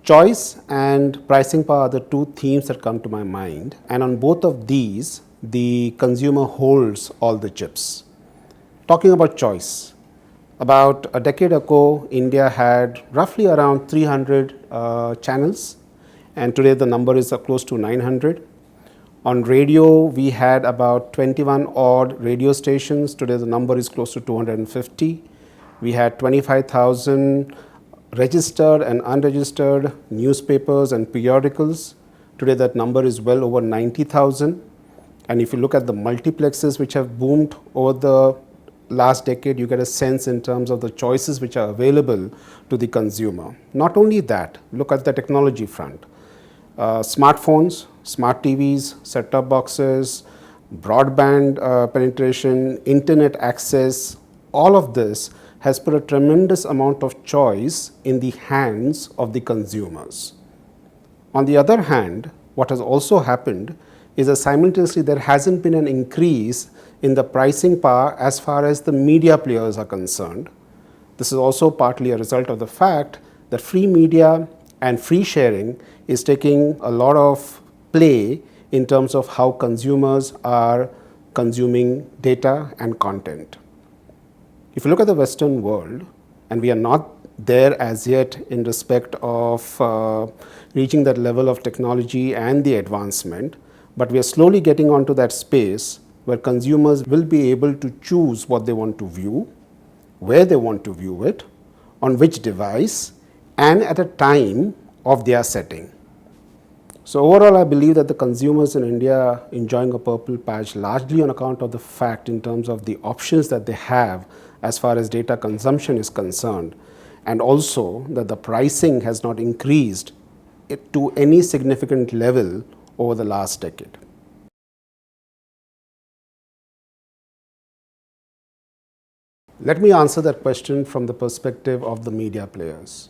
Choice and pricing power are the two themes that come to my mind, and on both of these, the consumer holds all the chips. Talking about choice, about a decade ago, India had roughly around 300 channels, and today the number is close to 900. On radio, we had about 21 odd radio stations. Today the number is close to 250. We had 25,000 registered and unregistered newspapers and periodicals. Today that number is well over 90,000. And if you look at the multiplexes which have boomed over the last decade, you get a sense in terms of the choices which are available to the consumer. Not only that, look at the technology front. Smartphones, smart TVs, set-top boxes, broadband penetration, internet access, all of this has put a tremendous amount of choice in the hands of the consumers. On the other hand, what has also happened is that simultaneously there hasn't been an increase in the pricing power as far as the media players are concerned. This is also partly a result of the fact that free media and free sharing is taking a lot of play in terms of how consumers are consuming data and content. If you look at the Western world, and we are not there as yet in respect of reaching that level of technology and the advancement, but we are slowly getting onto that space where consumers will be able to choose what they want to view, where they want to view it, on which device, and at a time of their setting. So overall, I believe that the consumers in India are enjoying a purple patch largely on account of the fact in terms of the options that they have as far as data consumption is concerned, and also that the pricing has not increased to any significant level over the last decade. Let me answer that question from the perspective of the media players.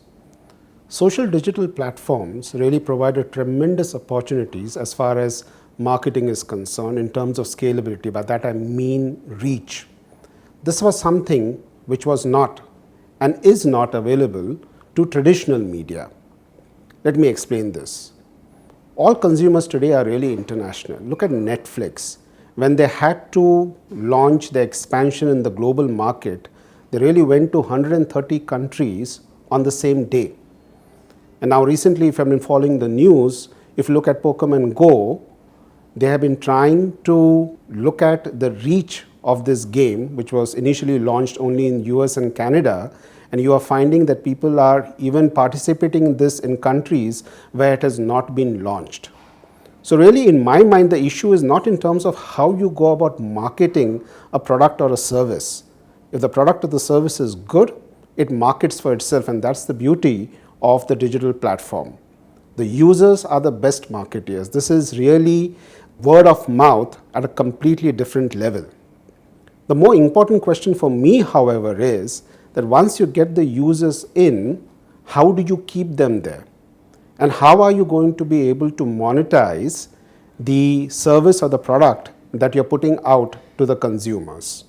Social digital platforms really provided tremendous opportunities as far as marketing is concerned in terms of scalability. By that I mean reach. This was something which was not and is not available to traditional media. Let me explain this. All consumers today are really international. Look at Netflix. When they had to launch their expansion in the global market, they really went to 130 countries on the same day. And now recently, if I've been following the news, if you look at Pokemon Go, they have been trying to look at the reach of this game, which was initially launched only in US and Canada, and you are finding that people are even participating in this in countries where it has not been launched. So really, in my mind, the issue is not in terms of how you go about marketing a product or a service. If the product or the service is good, it markets for itself, and that's the beauty of the digital platform. The users are the best marketeers. This is really word of mouth at a completely different level. The more important question for me, however, is that once you get the users in, how do you keep them there? And how are you going to be able to monetize the service or the product that you're putting out to the consumers?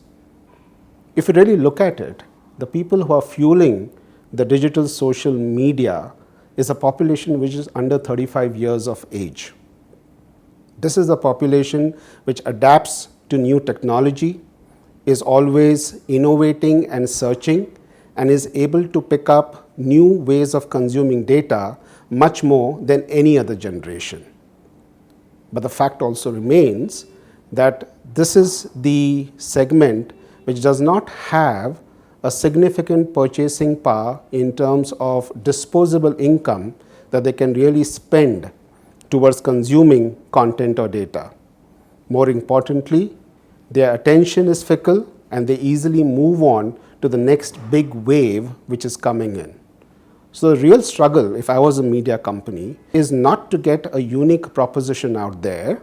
If you really look at it, the people who are fueling the digital social media is a population which is under 35 years of age. This is a population which adapts to new technology, is always innovating and searching, and is able to pick up new ways of consuming data much more than any other generation. But the fact also remains that this is the segment which does not have a significant purchasing power in terms of disposable income that they can really spend towards consuming content or data. More importantly, their attention is fickle and they easily move on to the next big wave which is coming in. So the real struggle, if I was a media company, is not to get a unique proposition out there.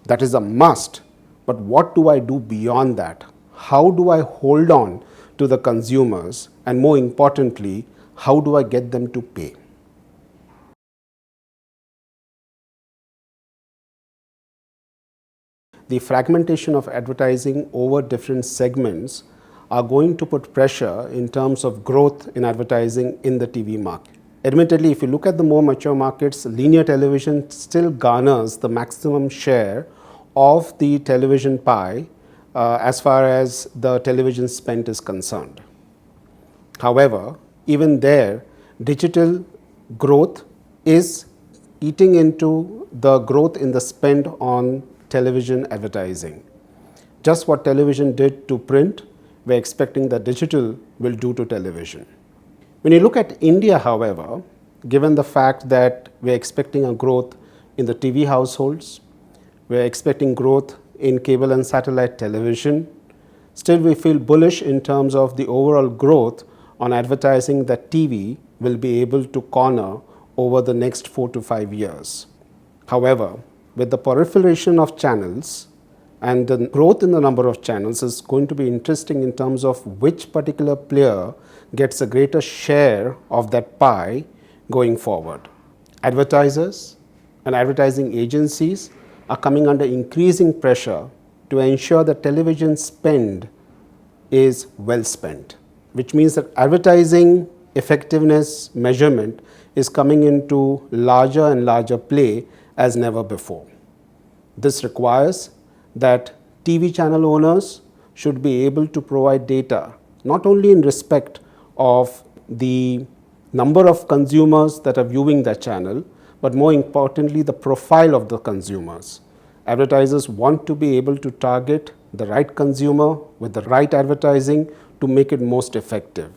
That is a must. But what do I do beyond that? How do I hold on to the consumers? And more importantly, how do I get them to pay? The fragmentation of advertising over different segments are going to put pressure in terms of growth in advertising in the TV market. Admittedly, if you look at the more mature markets, linear television still garners the maximum share of the television pie as far as the television spend is concerned. However, even there, digital growth is eating into the growth in the spend on television advertising. Just what television did to print, we're expecting that digital will do to television. When you look at India, however, given the fact that we're expecting a growth in the TV households, we're expecting growth in cable and satellite television, still we feel bullish in terms of the overall growth on advertising that TV will be able to corner over the next 4 to 5 years. However, with the proliferation of channels and the growth in the number of channels is going to be interesting in terms of which particular player gets a greater share of that pie going forward. Advertisers and advertising agencies are coming under increasing pressure to ensure that television spend is well spent, which means that advertising effectiveness measurement is coming into larger and larger play as never before. This requires that TV channel owners should be able to provide data not only in respect of the number of consumers that are viewing that channel, but more importantly, the profile of the consumers. Advertisers want to be able to target the right consumer with the right advertising to make it most effective.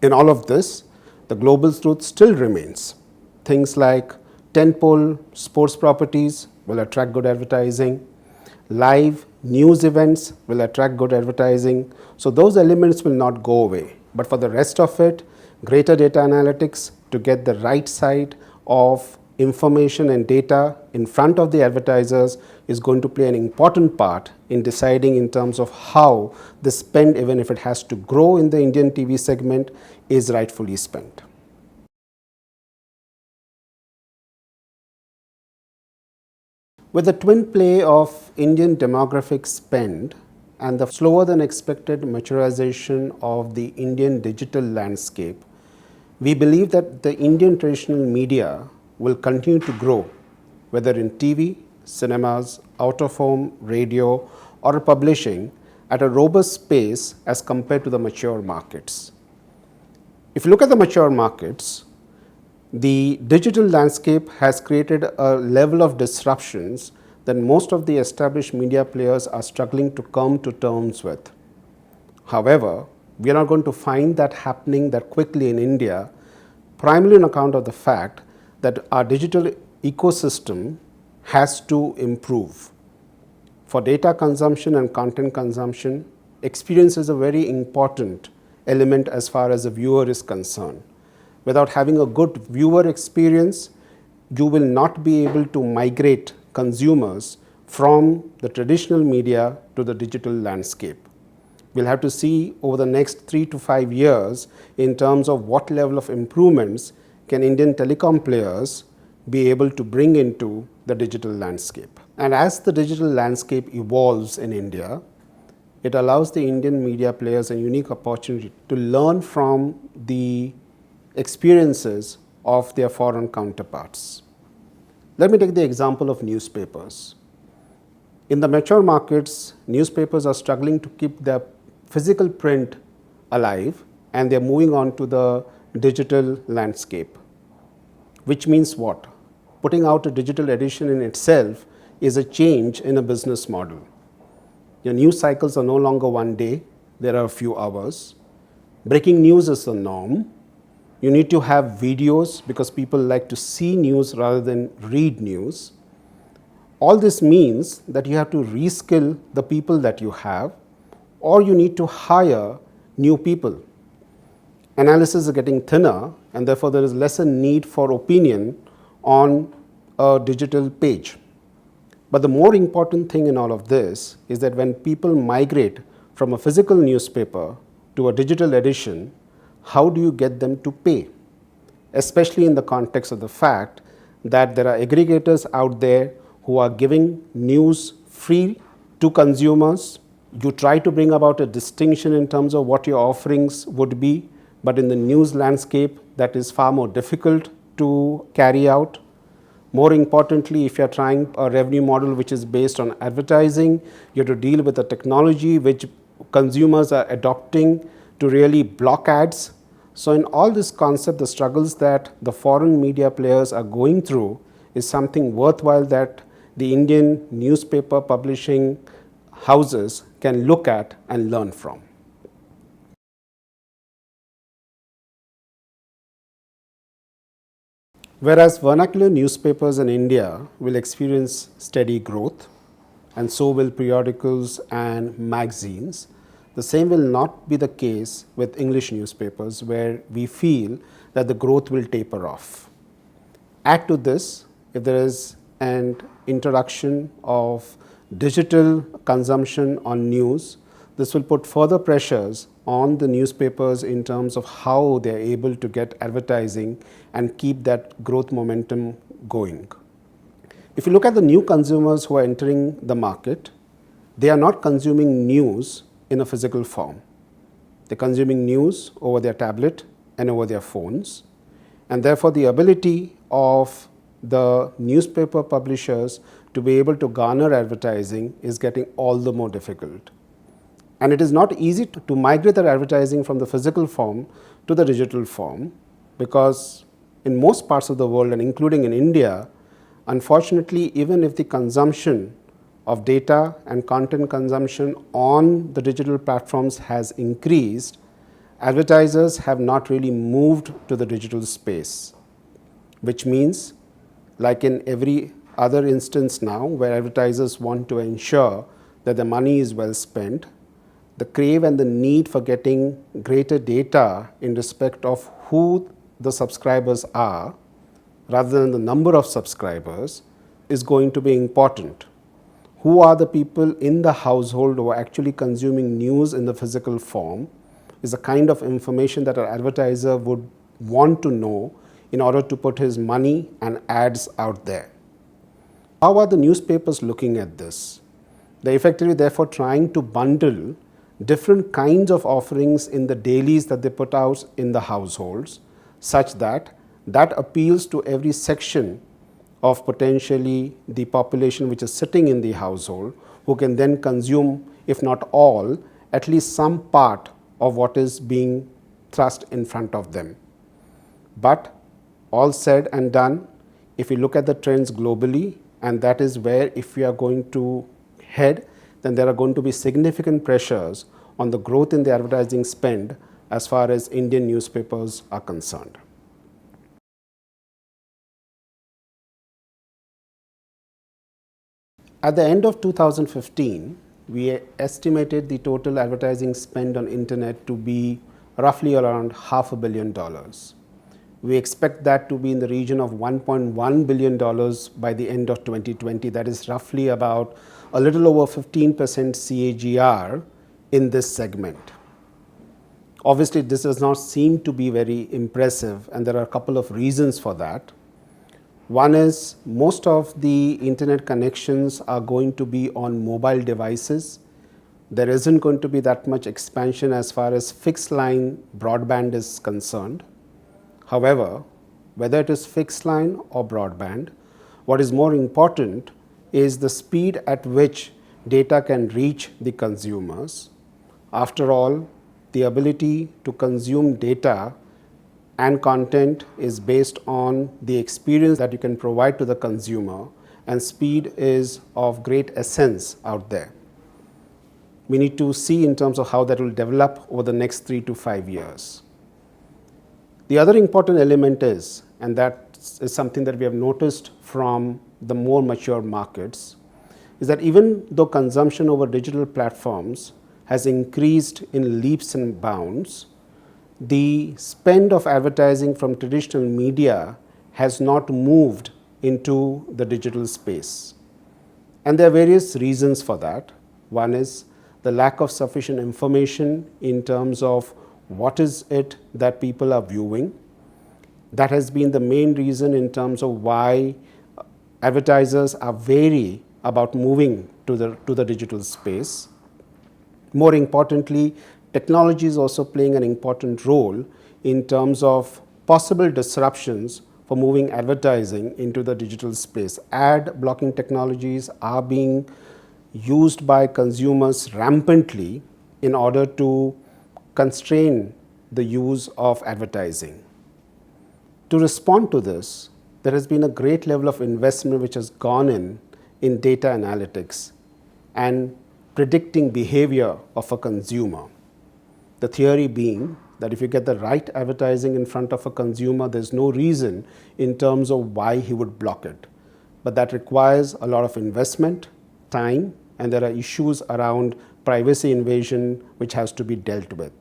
In all of this, the global truth still remains. Things like tentpole sports properties will attract good advertising. Live news events will attract good advertising. So those elements will not go away. But for the rest of it, greater data analytics to get the right side of information and data in front of the advertisers is going to play an important part in deciding in terms of how the spend, even if it has to grow in the Indian TV segment, is rightfully spent. With the twin play of Indian demographic spend and the slower than expected maturization of the Indian digital landscape, we believe that the Indian traditional media will continue to grow, whether in TV, cinemas, out of home, radio, or publishing, at a robust pace as compared to the mature markets. If you look at the mature markets, the digital landscape has created a level of disruptions that most of the established media players are struggling to come to terms with. However, we are not going to find that happening that quickly in India, primarily on account of the fact that our digital ecosystem has to improve. For data consumption and content consumption, experience is a very important element as far as the viewer is concerned. Without having a good viewer experience, you will not be able to migrate consumers from the traditional media to the digital landscape. We'll have to see over the next 3 to 5 years in terms of what level of improvements can Indian telecom players be able to bring into the digital landscape. And as the digital landscape evolves in India, it allows the Indian media players a unique opportunity to learn from the experiences of their foreign counterparts. Let me take the example of newspapers. In the mature markets, newspapers are struggling to keep their physical print alive, and they're moving on to the digital landscape. Which means what? Putting out a digital edition in itself is a change in a business model. Your news cycles are no longer one day, there are a few hours. Breaking news is the norm. You need to have videos because people like to see news rather than read news. All this means that you have to reskill the people that you have, or you need to hire new people. Analysis is getting thinner, and therefore there is lesser need for opinion on a digital page. But the more important thing in all of this is that when people migrate from a physical newspaper to a digital edition, how do you get them to pay? Especially in the context of the fact that there are aggregators out there who are giving news free to consumers. You try to bring about a distinction in terms of what your offerings would be, but in the news landscape, that is far more difficult to carry out. More importantly, if you're trying a revenue model which is based on advertising, you have to deal with a technology which consumers are adopting to really block ads. So in all this concept, the struggles that the foreign media players are going through is something worthwhile that the Indian newspaper publishing houses can look at and learn from. Whereas vernacular newspapers in India will experience steady growth, and so will periodicals and magazines, the same will not be the case with English newspapers, where we feel that the growth will taper off. Add to this, if there is an introduction of digital consumption on news, this will put further pressures on the newspapers in terms of how they are able to get advertising and keep that growth momentum going. If you look at the new consumers who are entering the market, they are not consuming news in a physical form. They're consuming news over their tablet and over their phones, and therefore the ability of the newspaper publishers to be able to garner advertising is getting all the more difficult. And it is not easy to migrate that advertising from the physical form to the digital form, because in most parts of the world, and including in India, unfortunately, even if the consumption of data and content consumption on the digital platforms has increased, advertisers have not really moved to the digital space, which means, like in every other instance now where advertisers want to ensure that the money is well spent, the crave and the need for getting greater data in respect of who the subscribers are, rather than the number of subscribers, is going to be important. Who are the people in the household who are actually consuming news in the physical form is the kind of information that an advertiser would want to know in order to put his money and ads out there. How are the newspapers looking at this? They're effectively therefore trying to bundle different kinds of offerings in the dailies that they put out in the households, such that that appeals to every section of potentially the population which is sitting in the household, who can then consume, if not all, at least some part of what is being thrust in front of them. But all said and done, if we look at the trends globally, and that is where if we are going to head, then there are going to be significant pressures on the growth in the advertising spend as far as Indian newspapers are concerned. At the end of 2015, we estimated the total advertising spend on internet to be roughly around $500 million. We expect that to be in the region of $1.1 billion by the end of 2020. That is roughly about a little over 15% CAGR in this segment. Obviously, this does not seem to be very impressive, and there are a couple of reasons for that. One is most of the internet connections are going to be on mobile devices. There isn't going to be that much expansion as far as fixed line broadband is concerned. However, whether it is fixed line or broadband, what is more important is the speed at which data can reach the consumers. After all, the ability to consume data and content is based on the experience that you can provide to the consumer, and speed is of great essence out there. We need to see in terms of how that will develop over the next 3 to 5 years. The other important element is, and that is something that we have noticed from the more mature markets, is that even though consumption over digital platforms has increased in leaps and bounds, the spend of advertising from traditional media has not moved into the digital space. And there are various reasons for that. One is the lack of sufficient information in terms of what is it that people are viewing. That has been the main reason in terms of why advertisers are wary about moving to the digital space. More importantly, Technology is also playing an important role in terms of possible disruptions for moving advertising into the digital space. Ad blocking technologies are being used by consumers rampantly in order to constrain the use of advertising. To respond to this, there has been a great level of investment which has gone in data analytics and predicting behavior of a consumer. The theory being that if you get the right advertising in front of a consumer, there's no reason in terms of why he would block it. But that requires a lot of investment, time, and there are issues around privacy invasion which has to be dealt with.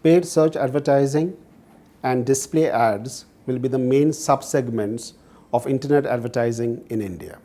Paid search advertising and display ads will be the main subsegments of internet advertising in India.